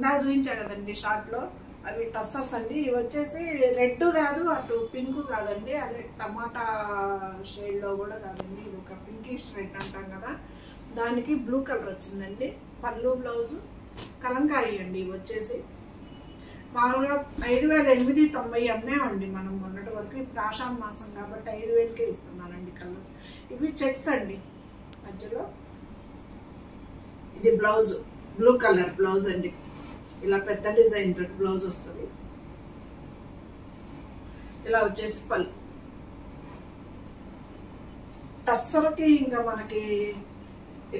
ఇందాక చూపించా కదండి షార్ట్లో, అవి టస్సర్స్ అండి. ఇవి వచ్చేసి రెడ్ కాదు, అటు పింక్ కాదండి, అదే టమాటా షేడ్లో కూడా కాదండి, ఇది ఒక పింకిష్ రెడ్ అంటాం కదా, దానికి బ్లూ కలర్ వచ్చిందండి. పళ్ళు బ్లౌజు కలంకారీ అండి. ఇవి వచ్చేసి మామూలుగా 5,890 అమ్మేమండి మనం మొన్నటి వరకు. ఇప్పుడు ఆషాఢ మాసం కాబట్టి 5,000కే ఇస్తున్నానండి కలర్స్. ఇవి చెక్స్ అండి మధ్యలో. ఇది బ్లౌజ్, బ్లూ కలర్ బ్లౌజ్ అండి. ఇలా పెద్ద డిజైన్ తోటి బ్లౌజ్ వస్తుంది. ఇలా వచ్చేసి పళ్ళు. టస్సర్కి ఇంకా మనకి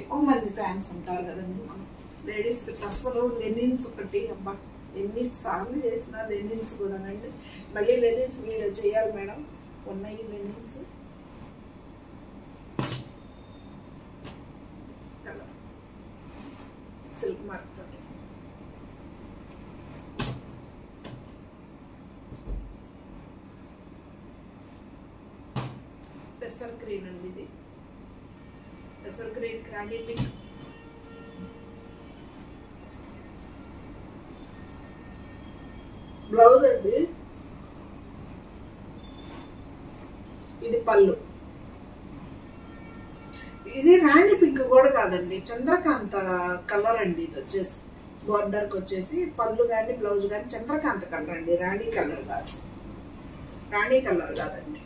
ఎక్కువ మంది ఫ్యాన్స్ ఉంటారు కదండి. మనం లేడీస్కి టస్సరు, లెనిన్స్ ఒకటి, అబ్బా ఎన్నిసార్లు చేసిన లెనిన్స్ కూడానండి. మళ్ళీ లెనిన్స్ వీడియో చేయాలి మేడం, ఉన్నాయి లెనిన్స్. కలర్ సిల్క్ మార్క్ తోటి పెసర్ గ్రీన్ అండి. ఇది పెసర్ గ్రీన్, క్రాడీ పింక్, బ్లౌజ్ అండి. ఇది పళ్ళు. ఇది రాణి పింక్ కూడా కాదండి, చంద్రకాంత కలర్ అండి. ఇది వచ్చేసి బోర్డర్కి వచ్చేసి పళ్ళు కానీ బ్లౌజ్ కానీ చంద్రకాంత కలర్ అండి, రాణి కలర్ కాదు, రాణి కలర్ కాదండి.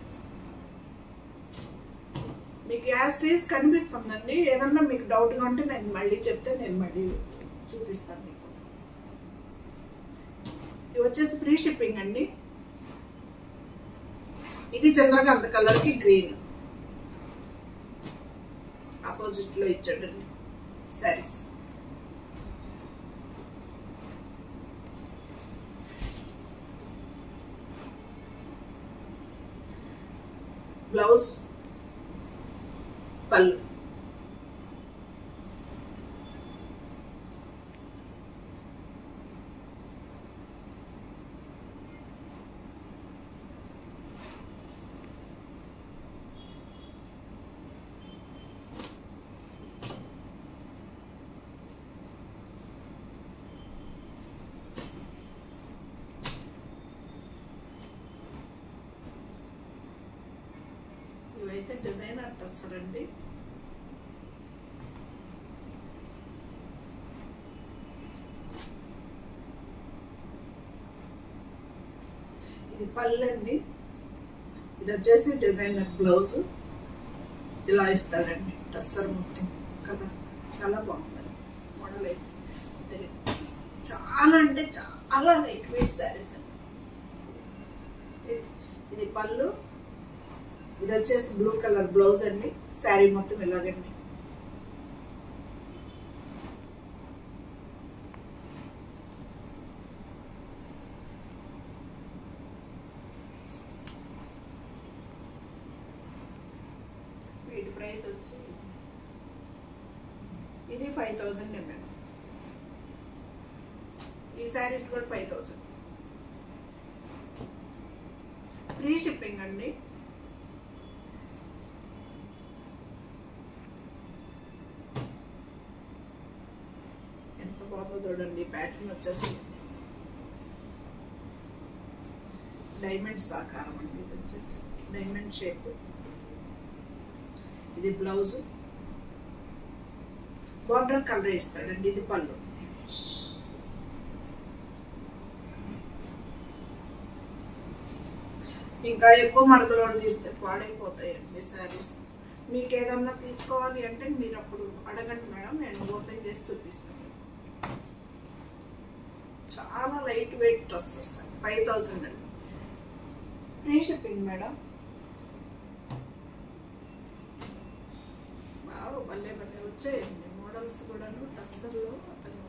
మీకు యాజ్ టీజ్ కనిపిస్తుందండి. ఏదన్నా మీకు డౌట్గా ఉంటే నేను మళ్ళీ చెప్తే నేను మళ్ళీ చూపిస్తాను మీకు. ఇది వచ్చేసి ఫ్రీ షిప్పింగ్ అండి. ఇది చంద్రకాంత కలర్కి గ్రీన్ ఆపోజిట్లో ఇచ్చాడండి శారీస్. బ్లౌజ్, పళ్ళు. ఇవైతే డిజైనర్ టస్సర్ అండి. ఇది పళ్ళు అండి. ఇది వచ్చేసి డిజైనర్ బ్లౌజ్. ఇలా ఇస్తాడండి టస్సర్ మొత్తం. కదా చాలా బాగుంది మోడల్ అయితే. చాలా అంటే చాలా లైట్ వెయిట్ శారీస్ అండి. ఇది పళ్ళు. ఇది వచ్చేసి బ్లూ కలర్ బ్లౌజ్ అండి. శారీ మొత్తం ఇలాగండి. వీటి ప్రైస్ వచ్చి ఇది 5,000 మేడం. ఈ శారీస్ కూడా 5,000. ఫ్రీ షిప్పింగ్ అండి. ఎంత బాగుందో చూడండి. ప్యాటర్న్ వచ్చేసి డైమండ్స్ ఆకారం అండి. ఇది వచ్చేసి డైమండ్ షేప్. ఇది బ్లౌజ్, బార్డర్ కలర్ ఇస్తాడండి. ఇది పళ్ళు. ఇంకా ఎక్కువ మడతలో తీస్తే పాడైపోతాయండి శారీస్. మీకు ఏదన్నా తీసుకోవాలి అంటే మీరు అప్పుడు అడగండి మేడం, నేను ఓపెన్ చేసి చూపిస్తాను. చాలా లైట్ వెయిట్ డ్రెస్సెస్. 5,000 అండి. Free shipping madam. బాగా భలే భలే వచ్చాయండి మోడల్స్ కూడాను టస్సర్లో. అతను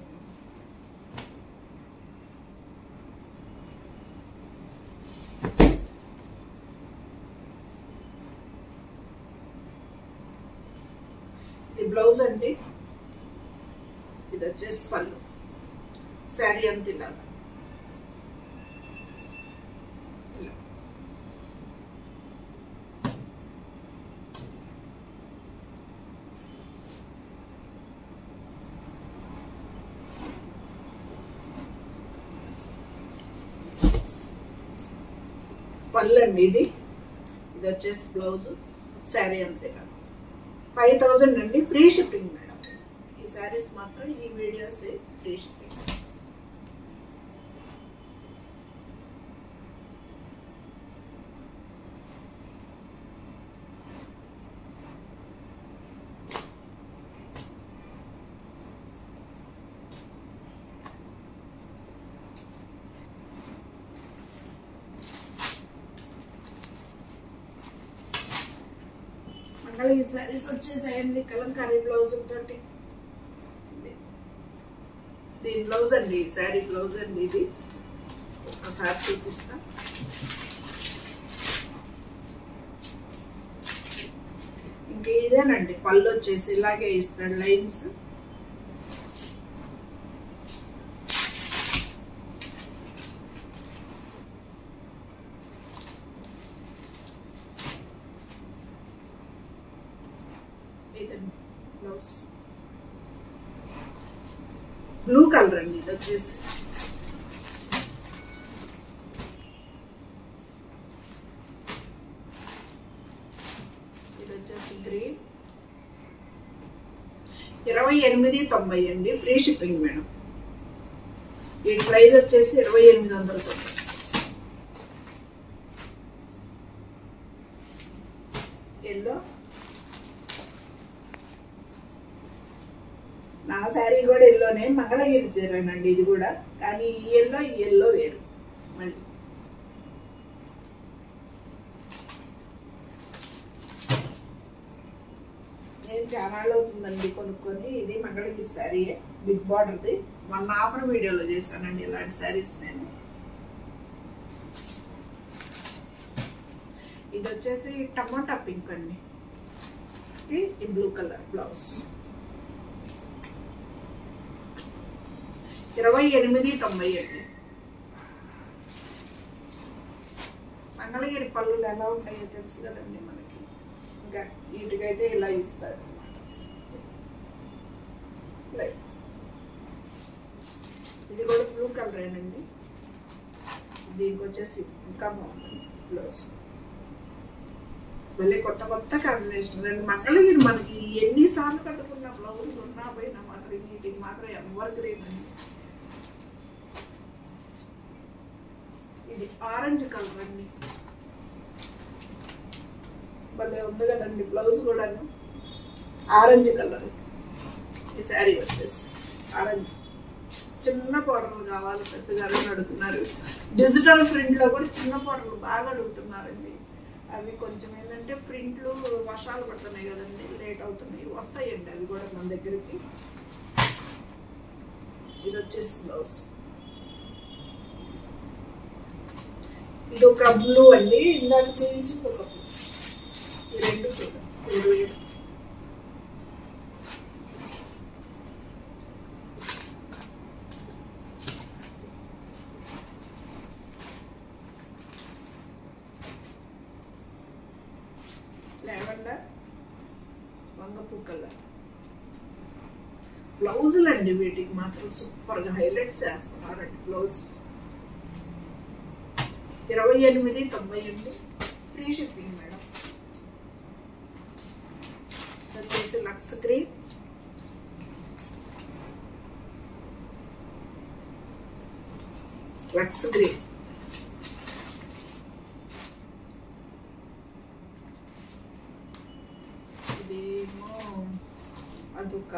ఇది బ్లౌజ్ అండి. ఇది వచ్చేసి పళ్ళు. శారీ అంత ఇలా పళ్ళు అండి ఇది వచ్చేసి బ్లౌజ్, శారీ అంతే 5000 అండి. Free shipping madam. ఈ శారీస్ మాత్రం ఈ వీడియోస్ ఫ్రీ షిప్పింగ్. ఈ శారీస్ వచ్చేసాయండి కలంకారీ బ్లౌజ్ తోటి. దీని బ్లౌజ్ అండి, ఈ శారీ బ్లౌజ్ అండి. ఇది ఒకసారి చూపిస్తా. ఇంకా ఇదేనండి పళ్ళు వచ్చేసి ఇలాగే ఇస్తాడు లైన్స్. బ్లౌజ్ బ్లూ కలర్ అండి. ఇది వచ్చేసి గ్రీన్. 2890 అండి. Free shipping madam. ఈ ప్రైస్ వచ్చేసి 2890. ఎల్లో, నా శారీ కూడా ఎల్లోనే, మంగళగిరి చీరేనండి ఇది కూడా. కానీ ఈ ఎల్లో వేరు. మళ్ళీ నేను చాలా అవుతుందండి కొనుక్కొని. ఇది మంగళగిరి శారీ, బిగ్ బార్డర్ది. మొన్న ఆఫర్ వీడియోలో చేశానండి ఇలాంటి శారీస్ నేను. ఇది వచ్చేసి టమాటా పింక్ అండి. ఈ బ్లూ కలర్ బ్లౌజ్. 2890 అండి. మంగళగిరి పళ్ళులు ఎలా ఉంటాయో తెలుసు కదండి మనకి. ఇంకా వీటికైతే ఇలా ఇస్తాడు అన్నమాట. ఇది కూడా బ్లూ కలరేనండి. దీనికి వచ్చేసి ఇంకా బాగుంటుంది బ్లౌజ్. మళ్ళీ కొత్త కాంబినేషన్ అండి. మంగళగిరి మనకి ఎన్నిసార్లు కట్టుకున్న బ్లౌజ్ ఉన్నా పోయినా మాత్రం వీటికి మాత్రం ఎవరు గ్రీన్ అండి. ఇది ఆరెంజ్ కలర్ అండి. భలే ఉంది కదండి బ్లౌజ్ కూడాను. Orange colour. ఈ శారీ వచ్చేసి ఆరెంజ్. చిన్న పౌడర్లు కావాలి పెద్దగారు అడుగుతున్నారు. డిజిటల్ ప్రింట్లో కూడా చిన్న పౌడర్లు బాగా అడుగుతున్నారండి. అవి కొంచెం ఏంటంటే ప్రింట్లు వర్షాలు పడుతున్నాయి కదండి, లేట్ అవుతున్నాయి. వస్తాయండి అవి కూడా మన దగ్గరికి. ఇది వచ్చేసి బ్లౌజ్. ఇది ఒక బ్లూ అండి. ఇందాక చూపించింది ఒక బ్లూ. ఈ రెండు చూడండి. లావెండర్, వంగపూ కలర్ బ్లౌజులు అండి. వీటికి మాత్రం సూపర్గా హైలైట్స్ చేస్తున్నారండి బ్లౌజ్. 2890 అండి. Free shipping madam. వచ్చేసి లక్స్ గ్రీన్. ఇదేమో అదొక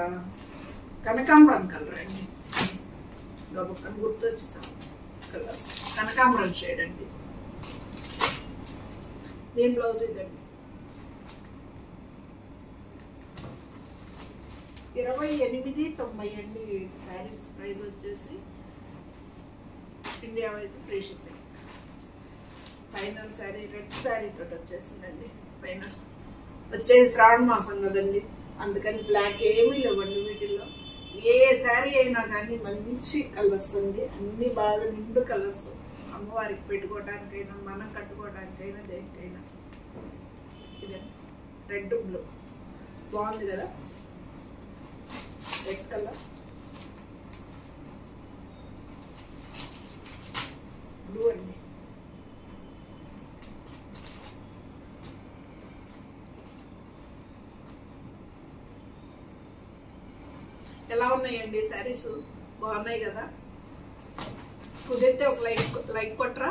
కనకాంబరం కలర్ అండి. గబక్కన గుర్తొచ్చేసాం కలర్స్. కనకాంబరం షేడ్ అండి. దీని బ్లౌజ్ ఇదండి. 2890 అండి. శారీస్ ప్రైస్ వచ్చేసి India wise free shipping. Final sari red sari తోటి వచ్చేసిందండి. ఫైనల్ వచ్చేసి శ్రావణ మాసం కదండి, అందుకని బ్లాక్ ఏమీ లేవండి వీటిల్లో. ఏ శారీ అయినా కానీ మంచి కలర్స్ అండి. అన్ని బాగా నిండు కలర్స్. అమ్మవారికి పెట్టుకోవడానికైనా మనం కట్టుకోవడానికైనా దేనికైనా. ఇదండి రెడ్ బ్లూ బాగుంది కదా. రెడ్ కలర్, బ్లూ అండి. ఎలా ఉన్నాయండి శారీస్? బాగున్నాయి కదా? కుదిరితే ఒక లైక్ కొట్టరా.